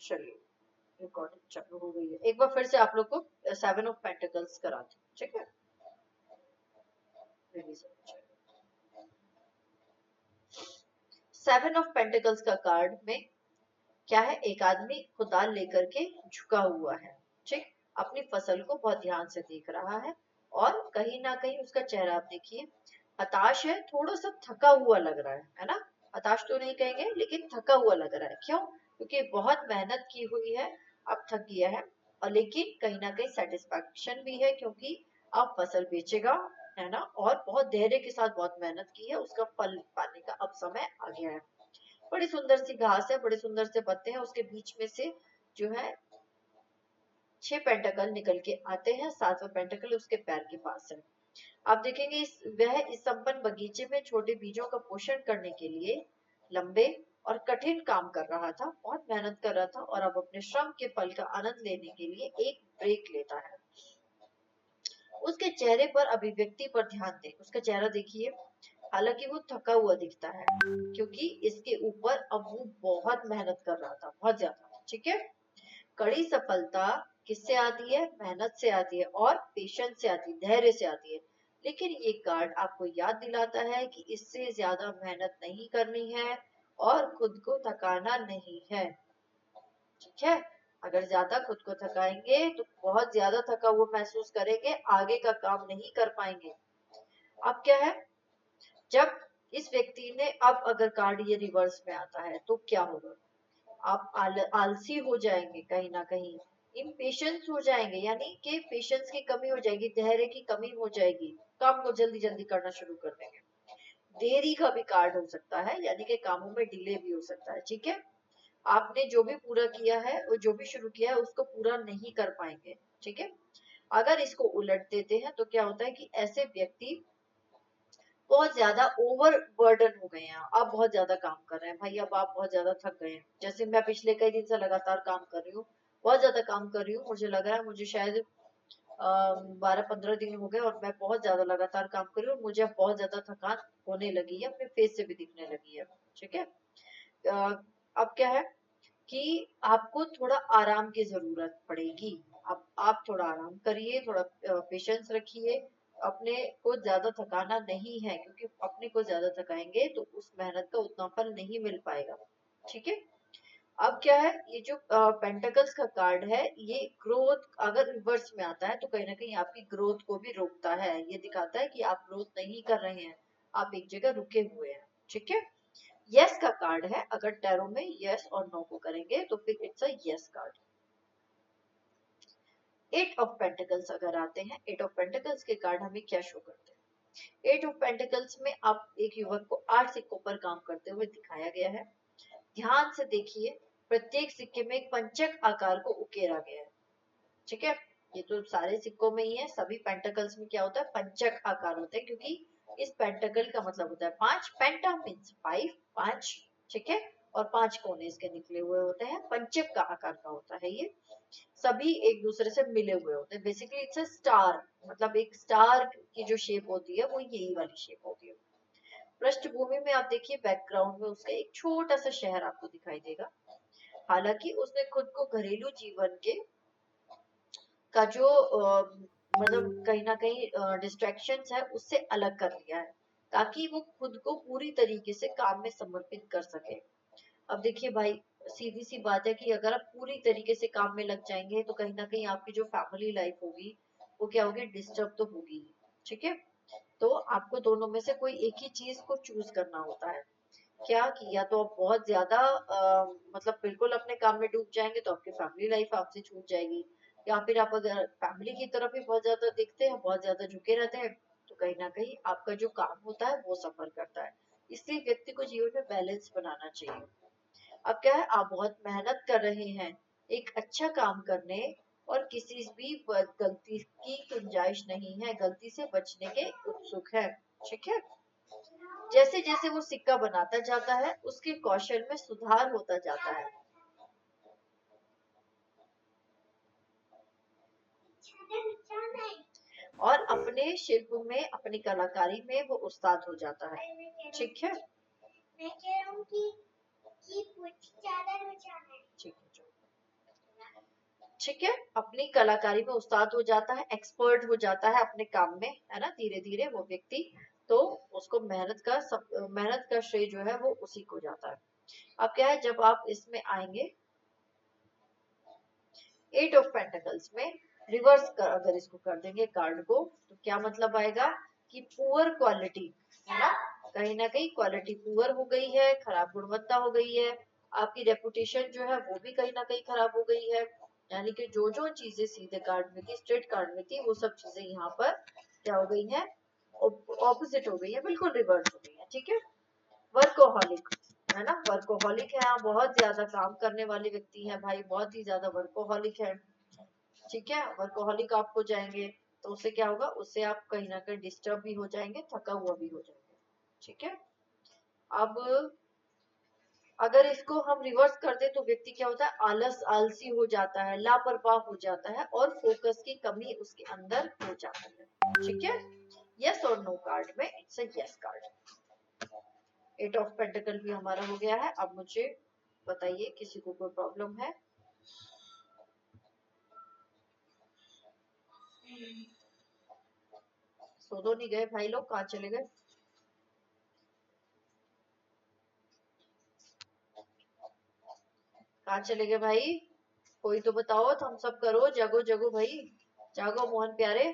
चलिए रिकॉर्डिंग चालू हो गई है। एक बार फिर से आप लोग को 7 ऑफ पेंटिकल्स कराती हूँ, ठीक है। रिवीजन 7 ऑफ पेंटिकल्स का कार्ड में क्या है, एक आदमी कुदाल लेकर के झुका हुआ है, ठीक, अपनी फसल को बहुत ध्यान से देख रहा है और कहीं ना कहीं उसका चेहरा आप देखिए हताश है, थोड़ा सा थका हुआ लग रहा है ना। हताश तो नहीं कहेंगे लेकिन थका हुआ लग रहा है। क्यों? क्योंकि बहुत मेहनत की हुई है, अब थक गया है। और लेकिन कहीं ना कहीं सेटिस्फेक्शन भी है क्योंकि अब फसल बेचेगा, है ना, और बहुत धैर्य के साथ बहुत मेहनत की है, उसका फल पाने का अब समय आ गया है। बड़ी सुंदर सी घास है, बड़े सुंदर से पत्ते हैं, उसके बीच में से जो है 6 पेंटाकल निकल के आते हैं, 7वां पेंटाकल उसके पैर के पास है। आप देखेंगे वह इस संपन्न बगीचे में छोटे बीजों का पोषण करने के लिए लंबे और कठिन काम कर रहा था, बहुत मेहनत कर रहा था और अब अपने श्रम के फल का आनंद लेने के लिए एक ब्रेक लेता है। उसके चेहरे पर अभिव्यक्ति पर ध्यान दें, उसका चेहरा देखिए, हालांकि वो थका हुआ दिखता है क्योंकि इसके ऊपर अब वो बहुत मेहनत कर रहा था, बहुत ज्यादा, ठीक है। कड़ी सफलता किससे आती है? मेहनत से आती है और पेशेंस से आती है, धैर्य से आती है। लेकिन ये कार्ड आपको याद दिलाता है कि इससे ज्यादा मेहनत नहीं करनी है और खुद को थकाना नहीं है, ठीक है। अगर ज्यादा खुद को थकाएंगे तो बहुत ज्यादा थका हुआ महसूस करेंगे, आगे का काम नहीं कर पाएंगे। अब क्या है, जब इस व्यक्ति ने, अब अगर कार्ड ये रिवर्स में आता है तो क्या होगा? आप आलसी हो जाएंगे, कहीं ना कहीं इम्पेशेंस हो जाएंगे, यानी कि पेशेंस की कमी हो जाएगी, धैर्य की कमी हो जाएगी, काम को जल्दी जल्दी करना शुरू कर देंगे। देरी का भी कार्ड हो सकता है, यानी कि कामों में डिले भी हो सकता है, ठीक है। आपने जो भी पूरा किया है और जो भी शुरू किया है उसको पूरा नहीं कर पाएंगे, ठीक है। अगर इसको उलट देते हैं तो क्या होता है कि ऐसे व्यक्ति बहुत ज्यादा ओवर बर्डन हो गए हैं, आप बहुत ज्यादा काम कर रहे हैं भाई, अब आप बहुत ज्यादा थक गए हैं। जैसे मैं पिछले कई दिन से लगातार काम कर रही हूँ, बहुत ज्यादा काम कर रही हूँ, मुझे लग रहा है मुझे शायद 12-15 दिन हो गए और मैं बहुत ज्यादा लगातार काम कर रही हूँ, मुझे अब बहुत ज्यादा थकान होने लगी है, अपने फेस से भी दिखने लगी है, ठीक है। अ, अब क्या है कि आपको थोड़ा आराम की जरूरत पड़ेगी। आप थोड़ा आराम करिए, थोड़ा पेशेंस रखिए, अपने को ज्यादा थकाना नहीं है क्योंकि अपने को ज्यादा थकाएंगे तो उस मेहनत का उतना फल नहीं मिल पाएगा, ठीक है। अब क्या है, ये जो पेंटाकल्स का कार्ड है, ये ग्रोथ अगर रिवर्स में आता है तो कहीं ना कहीं आपकी ग्रोथ को भी रोकता है, ये दिखाता है कि आप ग्रोथ नहीं कर रहे हैं, आप एक जगह रुके हुए हैं, ठीक है। यस का कार्ड है, अगर टैरो में यस और नो को करेंगे तो फिर it's a yes card. 8 of pentacles अगर आते हैं, 8 ऑफ पेंटिकल्स के कार्ड हमें क्या शो करते हैं? 8 ऑफ पेंटिकल्स में आप एक युवक को 8 सिक्कों पर काम करते हुए दिखाया गया है। ध्यान से देखिए, प्रत्येक सिक्के में एक पंचक आकार को उकेरा गया है, ठीक है। ये तो सारे सिक्कों में ही है, सभी पेंटिकल्स में क्या होता है, पंचक आकार होते हैं, क्योंकि इस पेंटिकल का मतलब होता है 5, पेंटा मीन्स 5, 5, ठीक है। और 5 कोने इसके निकले हुए होते हैं, पंचक का आकार का होता है ये, सभी एक दूसरे से मिले हुए होते हैं। बेसिकली इट्स अ स्टार, मतलब एक स्टार की जो शेप होती है वो यही वाली शेप होती है। पृष्ठभूमि में आप देखिए, बैकग्राउंड में उसका एक छोटा सा शहर आपको दिखाई देगा। हालांकि उसने खुद को घरेलू जीवन के का जो मतलब कहीं ना कहीं डिस्ट्रैक्शंस है उससे अलग कर लिया है, ताकि वो खुद को पूरी तरीके से काम में समर्पित कर सके। अब देखिए भाई, सीधी सी बात है कि अगर आप पूरी तरीके से काम में लग जाएंगे तो कहीं ना कहीं आपकी जो फैमिली लाइफ होगी वो क्या होगी, डिस्टर्ब तो होगी, ठीक है। तो आपको दोनों में से कोई एक ही चीज को चूज करना होता है। क्या कि या तो आप बहुत ज्यादा मतलब बिल्कुल अपने काम में डूब जाएंगे तो आपकी फैमिली लाइफ आपसे छूट जाएगी, या फिर आप अगर फैमिली की तरफ ही बहुत ज्यादा देखते हैं, बहुत ज्यादा झुके रहते हैं, तो कहीं ना कहीं आपका जो काम होता है वो सफर करता है। इसलिए व्यक्ति को जीवन में बैलेंस बनाना चाहिए। अब क्या है, आप बहुत मेहनत कर रहे हैं एक अच्छा काम करने, और किसी भी गलती की गुंजाइश नहीं है, गलती से बचने के उत्सुक है, ठीक है। जैसे जैसे वो सिक्का बनाता जाता है उसके कौशल में सुधार होता जाता है, और अपने शिल्प में, अपनी कलाकारी में वो उस्ताद हो जाता है, ठीक है। मैं कह रहा हूँ कि चादर बिछाना है। ठीक है, ठीक है, अपनी कलाकारी में उस्ताद हो जाता है, एक्सपर्ट हो जाता है अपने काम में, है ना, धीरे धीरे वो व्यक्ति, तो उसको मेहनत का श्रेय जो है वो उसी को जाता है। अब क्या है, जब आप इसमें आएंगे 8 ऑफ पेंटिकल्स में, रिवर्स कर अगर इसको कर देंगे कार्ड को, तो क्या मतलब आएगा कि पुअर क्वालिटी, है ना कहीं क्वालिटी पुअर हो गई है, खराब गुणवत्ता हो गई है, आपकी रेपुटेशन जो है वो भी कहीं ना कहीं खराब हो गई है। यानी कि जो जो चीजें सीधे कार्ड में थी, स्ट्रेट कार्ड में थी, वो सब चीजें यहाँ पर क्या हो गई है, ऑपोजिट हो गई है, बिल्कुल रिवर्स हो गई है। ठीक है, वर्कोहॉलिक, है ना, वर्कोहॉलिक है, आप बहुत ज्यादा काम करने वाले व्यक्ति हैं भाई, बहुत ही ज्यादा वर्कोहॉलिक है। ठीक है, वर्कोहॉलिक आप हो जाएंगे तो उससे क्या होगा, उससे आप कहीं ना कहीं डिस्टर्ब भी हो जाएंगे, थका हुआ भी हो जाएंगे। ठीक है, अब अगर इसको हम रिवर्स कर दे तो व्यक्ति क्या होता है, आलसी हो जाता है, लापरवाह हो जाता है, और फोकस की कमी उसके अंदर हो जाती है। ठीक है, यस और नो कार्ड में it's a yes card. 8 of pentacle भी हमारा हो गया है। अब मुझे बताइए, किसी को कोई प्रॉब्लम है? सो तो नहीं गए भाई लोग, कहाँ चले गए? कहाँ चले गए भाई? कोई तो बताओ, थम्स अप करो, जगो जगो भाई, जागो मोहन प्यारे।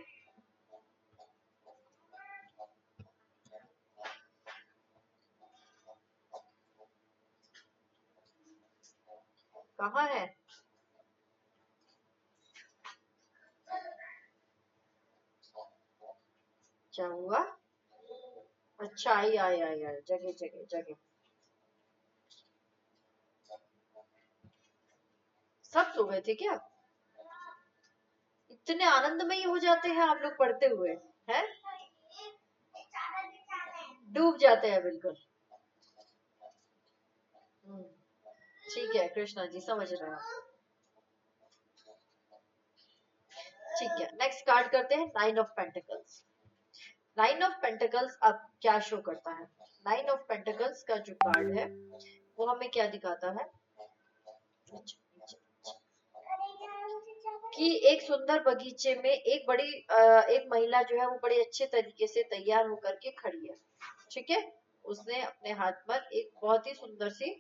कहाँ है? क्या हुआ? अच्छा, आई आई आई आई, जगह जगह जगह, सब सो गए थे क्या? इतने आनंदमयी हो जाते हैं आप लोग पढ़ते हुए, हैं? डूब जाते हैं बिल्कुल। हम्म, ठीक है कृष्णा जी, समझ रहे हैं। ठीक है, नेक्स्ट कार्ड करते हैं, 9 ऑफ पेंटिकल्स। 9 ऑफ पेंटिकल्स अब क्या शो करता है? 9 ऑफ पेंटिकल्स का जो कार्ड है वो हमें क्या दिखाता है कि एक सुंदर बगीचे में एक महिला जो है वो बड़े अच्छे तरीके से तैयार होकर के खड़ी है। ठीक है, उसने अपने हाथ पर एक बहुत ही सुंदर सी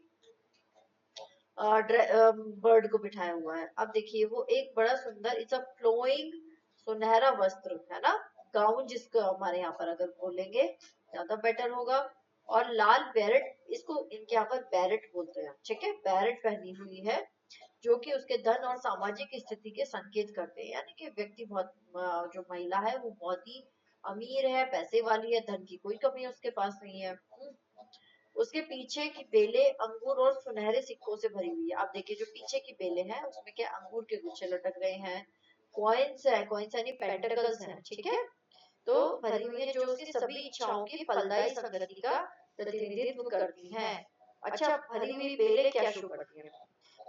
बर्ड को बिठाया हुआ है। अब देखिए, वो एक बड़ा सुंदर, इट्स अ फ्लोइंग, सुनहरा वस्त्र, है ना, गाउन जिसको हमारे यहाँ पर अगर बोलेंगे ज्यादा बेटर होगा, और लाल बैरेट, इसको इनके यहाँ पर बैरेट बोलते हैं। ठीक है, बैरेट पहनी हुई है, जो कि उसके धन और सामाजिक स्थिति के संकेत करते हैं। यानी कि व्यक्ति बहुत जो महिला है वो बहुत ही अमीर है, पैसे वाली है, धन की कोई कमी उसके पास नहीं है। उसके पीछे की बेले अंगूर और सुनहरे सिक्कों से भरी हुई है। आप देखिए, जो पीछे की बेले हैं उसमें क्या अंगूर के गुच्छे लटक रहे हैं, कॉइन्स है, कॉइन्स यानी पेंटिकल्स हैं। ठीक है, तो भरी हुई है, जो उसकी सभी इच्छाओं की फलदायी संगति का प्रतिनिधित्व करती हैं। अच्छा, भरी हुई बेले क्या शो करती है?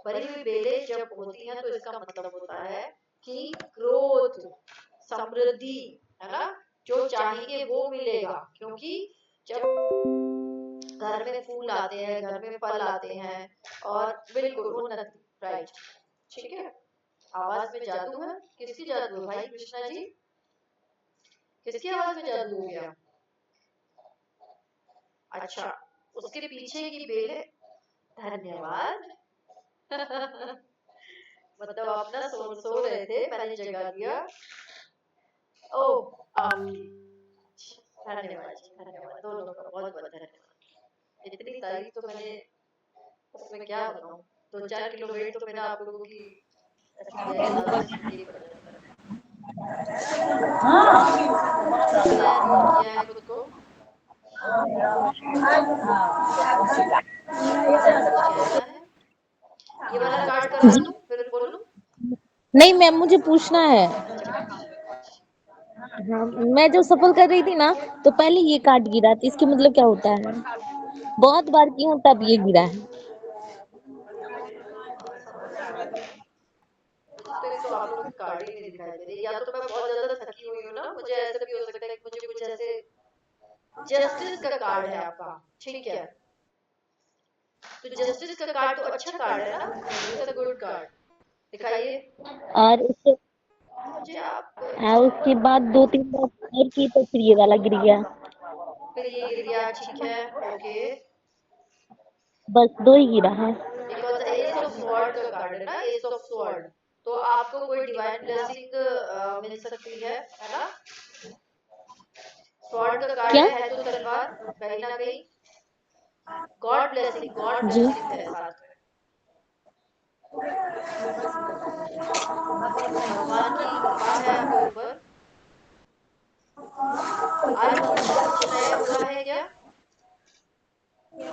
भरी हुई बेले जब होती हैं तो इसका मतलब होता है कि ग्रोथ, समृद्धि, है ना, जो चाहेंगे वो मिलेगा, क्योंकि जब घर में फूल आते हैं, घर में फल आते हैं, और बिल्कुल उन्नति, राइट। ठीक है, आवाज में जादू है, किसकी जादू है भाई कृष्णा जी? किसकी आवाज में जादू हो गया? अच्छा, उसके पीछे की बेले, धन्यवाद। मतलब आप ना सो रहे थे, मैंने जगा दिया। ओ, आपकी, धन्यवाद जी, धन्यवाद दोनों का, बहुत बहुत धन्यवाद। इतनी तारीफ तो मैंने, उसमें क्या बताऊं, 2-4 किलो वेट तो मेरा आप लोगों की आशीर्वाद से ठीक पड़ जाता है। किया है खुद को, कहना है। ये वाला कार्ड करवा दूं, फिर बोलूं? नहीं मैम, मुझे पूछना है। हाँ, मैं जब सफल कर रही थी ना, तो पहले ये कार्ड गिरा था, इसके मतलब क्या होता है? बहुत बार की हूँ तब ये गिरा है। समझ रहा हूँ, मुझे तो एक तो आप लोग कार्ड ही नहीं दिखाई दे रही, या तो मैं बहुत ज्यादा थकी हुई हूँ ना, मुझे ऐसे भी हो सकता है कि मुझे कुछ ऐसे, जस्टिस का कार्ड है आपका, ठीक है, तो जस्टिस का कार्ड तो अच्छा कार्ड है ना, इट्स अ गुड कार्ड। दिखाइए और उसके मुझे आप। उसके बाद 2-3 बार और की तो फिर ये वाला गिर गया। फिर ये गिर गया, ठीक है, ओके। बस 2 ही गिरा है। ये कौन सा एस ऑफ स्वॉर्ड का कार्ड है ना, एस ऑफ स्वॉर्ड। तो आपको कोई डिवाइन ब्लेसिंग मिल सकती है ना। स्वॉर्ड का कार्ड क्या? है तो तलवार, कहीं ना कहीं गॉड जी। ब्लेसिंग है साथ में। भगवान की कृपा है आपके ऊपर। आज कुछ नया हुआ है क्या। शाम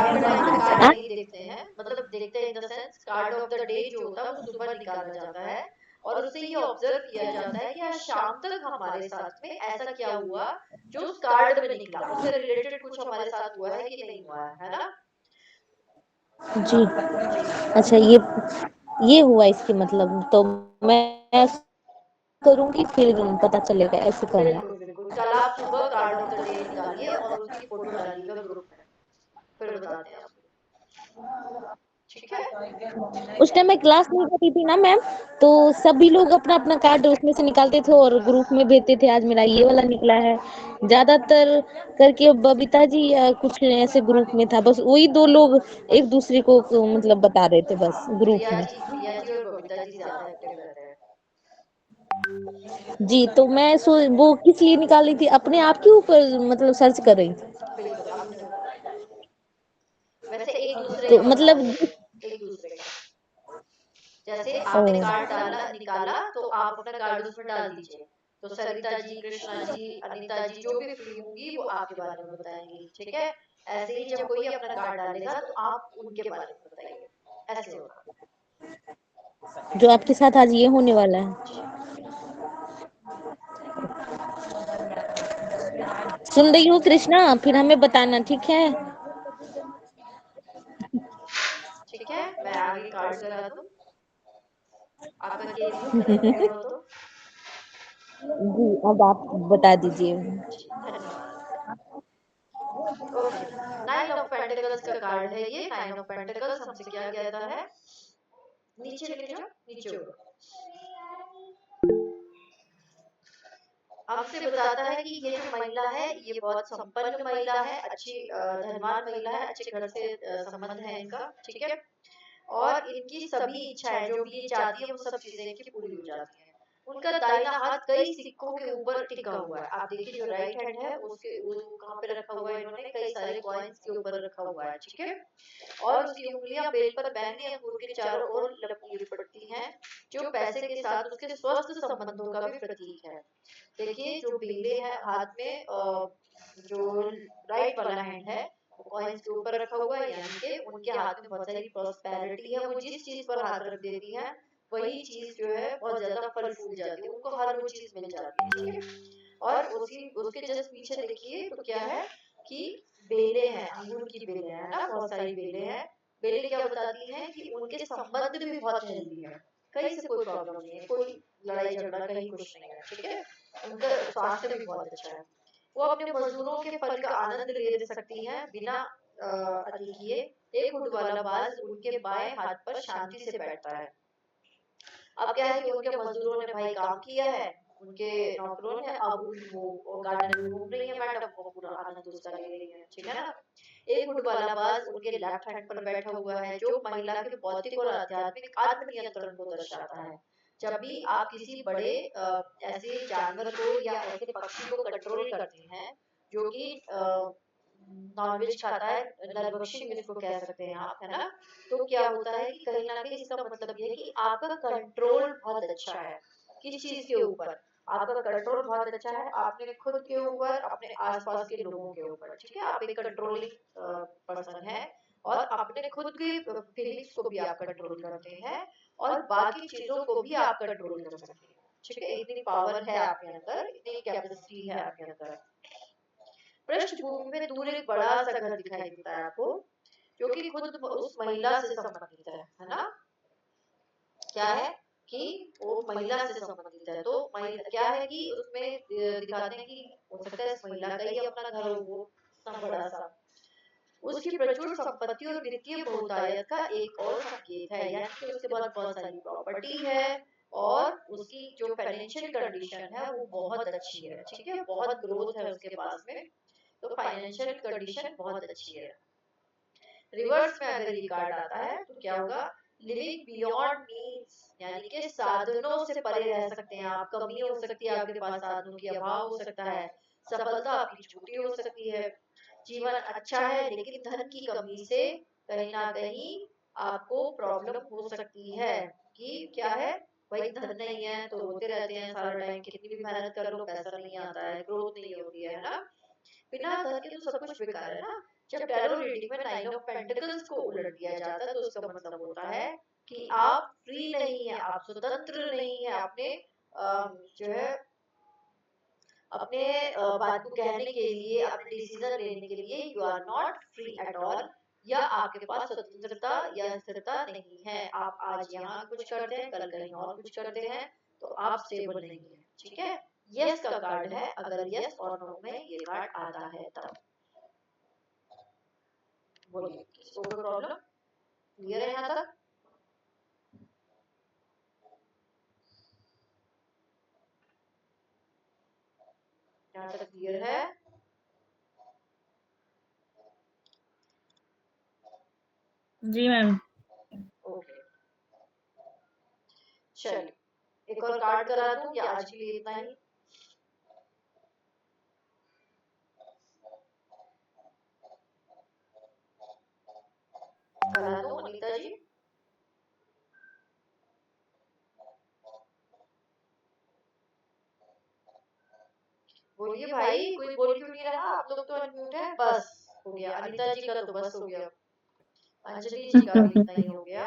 के टाइम पे कार्ड हाँ? नहीं देखते हैं, मतलब देखते हैं in the sense card of the day जो होता है वो सुबह निकाला जाता है, और उससे ये ऑब्जर्व किया जाता है कि आज शाम तक हमारे साथ में ऐसा क्या हुआ जो उस कार्ड में निकला, उससे रिलेटेड कुछ हमारे साथ हुआ है कि नहीं हुआ है ना। जी। जी अच्छा, ये हुआ इसके मतलब, तो मैं करूँगी फिर पता चलेगा, ऐसे करना। बिल्कुल बिल्कुल, कल आप सुबह कार्ड ऑफ द डे निकालिए और उसकी फोटो डालिएगा ग्रुप में, फिर बताते हैं आपको, ठीक है। उस टाइम मैं क्लास नहीं कर रही थी ना मैम, तो सभी लोग अपना-अपना कार्ड उसमें से निकालते थे और ग्रुप में भेजते थे, आज मेरा ये वाला निकला है। ज़्यादातर करके बबीता जी या कुछ ऐसे ग्रुप में था, बस वही 2 लोग एक-दूसरे को मतलब बता रहे थे बस ग्रुप में। प्रिया जी और बबीता जी ज्यादा एक्टिव रहते हैं। जी, तो मैं वो किस लिए निकाली थी? अपने आप के ऊपर मतलब सर्च कर रही थी। बिल्कुल अपने ऊपर, वैसे एक दूसरे तो का बता मतलब रहे थे, एक दूसरे का। जैसे आपने ओह! कार्ड डाला निकाला तो आप अपना कार्ड उसमें डाल दीजिए, तो सरिता जी, कृष्णा जी, अनीता जी जो भी फ्री होंगी वो आपके बारे में बताएंगी, ठीक है। ऐसे ही जब कोई अपना कार्ड डालेगा तो आप उनके बारे में बताइए, ऐसे होगा। जो आपके साथ आज ये होने वाला है। जी सुन रही हो कृष्णा? फिर हमें बताना, ठीक है? ठीक है, मैं आगे कार्ड करा दूं, आपका केस खत्म नहीं हुआ तो। जी, अब आप बता दीजिए। जी धन्यवाद। ओके, नाइन ऑफ पेंटिकल्स का कार्ड है ये। नाइन ऑफ पेंटिकल्स हमसे क्या कहता है, नीचे लेके जाओ, नीचे होगा। हमसे बताता है कि ये जो महिला है ये बहुत संपन्न महिला है, अच्छी धनवान महिला है, अच्छे घर से संबंध है इनका, ठीक है। और इनकी सभी इच्छाएं जो भी ये चाहती है वो सब चीजें इनकी पूरी हो जाती हैं। उनका दाहिना हाथ कई सिक्कों के ऊपर टिका हुआ है, आप देखिए जो राइट हैंड है उसके वो कहाँ पे रखा हुआ है, इन्होंने कई सारे कॉइन्स के ऊपर रखा हुआ है, ठीक है। और उसकी उंगलियां बेल पर बैंगनी अंगूर के चारों ओर लिपटती हैं, जो पैसे के साथ उसके स्वस्थ संबंधों का भी प्रतीक है। देखिए जो बेले है हाथ में, जो राइट वाला हैंड है वो कॉइन्स के ऊपर रखा हुआ है, यानी कि उनके हाथ में बहुत सारी प्रॉस्पेरिटी है, वो जिस चीज पर हाथ रख देती है वही चीज जो है बहुत ज्यादा फल फूल जाती है, उनको हर वो चीज मिल जाती है, ठीक है। और उसी उसके जस्ट पीछे देखिए तो क्या है कि बेले हैं, अंगूर की बेले हैं ना, बहुत सारी बेले हैं। बेले क्या बताती हैं कि उनके संबंध भी बहुत हेल्दी है, कहीं से कोई प्रॉब्लम नहीं है, कोई लड़ाई झगड़ा कहीं कुछ नहीं है, ठीक है। उनका स्वास्थ्य भी बहुत अच्छा है, वो अपने मजदूरों के फल का आनंद ले सकती हैं बिना अति किए। एक हुड वाला बाज उनके बाएं हाथ पर शांति से बैठता है। अब क्या है कि उनके मजदूरों ने भाई काम किया है, उनके नौकरों ने, अब वो गार्डन में घूम रही है मैडम, वो पूरा आनंद उसका ले रही है, ठीक है ना। एक हुड वाला बाज उनके लेफ्ट हैंड पर बैठा हुआ है, जो महिला के बौद्धिक और आध्यात्मिक आत्मनियंत्रण को दर्शाता है। जब भी आप किसी बड़े ऐसे जानवर को या ऐसे पक्षी को कंट्रोल करते हैं जो कि नॉनवेज खाता है, नरभक्षी जिसको कह सकते हैं आप, है ना। तो क्या होता है कि कहीं ना कहीं इसका मतलब ये है कि आपका कंट्रोल बहुत अच्छा है किस चीज के ऊपर, आपका कंट्रोल बहुत अच्छा है, आपने खुद के ऊपर, अपने आसपास के लोगों के ऊपर, ठीक है। आप एक कंट्रोलिंग पर्सन है और अपने खुद की फीलिंग्स को भी आप कंट्रोल करते हैं और बाकी चीजों को भी आप कंट्रोल कर सकते हैं, ठीक है। इतनी पावर है आपके अंदर, इतनी कैपेसिटी है आपके अंदर। पृष्ठभूमि में दूर एक बड़ा सा घर दिखाई देता है आपको, जो कि खुद उस महिला से संबंधित है ना। क्या है कि वो महिला से संबंधित है, तो महिला क्या है कि उसमें दिखाते हैं कि हो सकता है इस महिला का ही अपना घर हो वो, इतना बड़ा सा। उसकी प्रचुर संपत्ति और वित्तीय बहुतायत का एक और संकेत है, यानी कि उसके पास बहुत सारी प्रॉपर्टी है और उसकी जो फाइनेंशियल कंडीशन है वो बहुत अच्छी है, ठीक है, बहुत ग्रोथ है उसके पास में, तो फाइनेंशियल कंडीशन बहुत अच्छी है। रिवर्स में अगर ये कार्ड आता है तो क्या होगा, लिविंग बियॉन्ड मीन्स, यानी कि साधनों से परे रह सकते हैं आप, कमी हो सकती है आपके पास, साधनों की अभाव हो सकता है, सफलता आपकी छोटी हो सकती है, जीवन अच्छा है लेकिन धन की कमी से कहीं ना कहीं आपको प्रॉब्लम हो सकती है, कि क्या है भाई, धन नहीं है तो रोते रहते हैं सारा टाइम, कितनी भी मेहनत कर लो पैसा नहीं आता है, ग्रोथ नहीं होती है ना, बिना धन के तो सब कुछ बेकार है ना। जब टैरो रीडिंग में नाइन ऑफ पेंटिकल्स को उलट दिया जाता है तो उसका मतलब होता है कि आप फ्री नहीं है, आप स्वतंत्र नहीं है अपने जो है अपने बात को कहने के लिए, अपने डिसीजन लेने के लिए, you are not free at all, या आपके पास स्वतंत्रता या स्थिरता नहीं है, आप आज यहाँ कुछ करते हैं कल कहीं और कुछ करते हैं, तो आप स्टेबल नहीं है, ठीक है। यस का कार्ड है, अगर यस और नो में ये कार्ड आता है तब बोलिए किसको कोई प्रॉब्लम, क्लियर है यहाँ तक? यहाँ तक क्लियर है? जी मैम। ओके, चलिए एक और कार्ड करा दूं या आज के लिए इतना ही? करा दूं अनीता जी? बोलिए भाई, कोई बोल क्यों नहीं रहा, आप लोग तो अनम्यूट है। बस हो गया, अनीता जी का तो बस हो गया, अंजलि जी का भी इतना ही हो गया।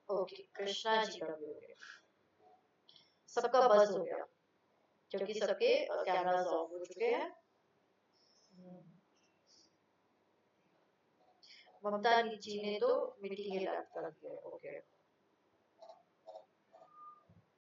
ओके, कृष्णा जी का भी हो गया, सबका बस हो गया क्योंकि सबके कैमरास ऑफ हो चुके हैं। ममता जी ने तो मीटिंग ही रद्द कर दिया। ओके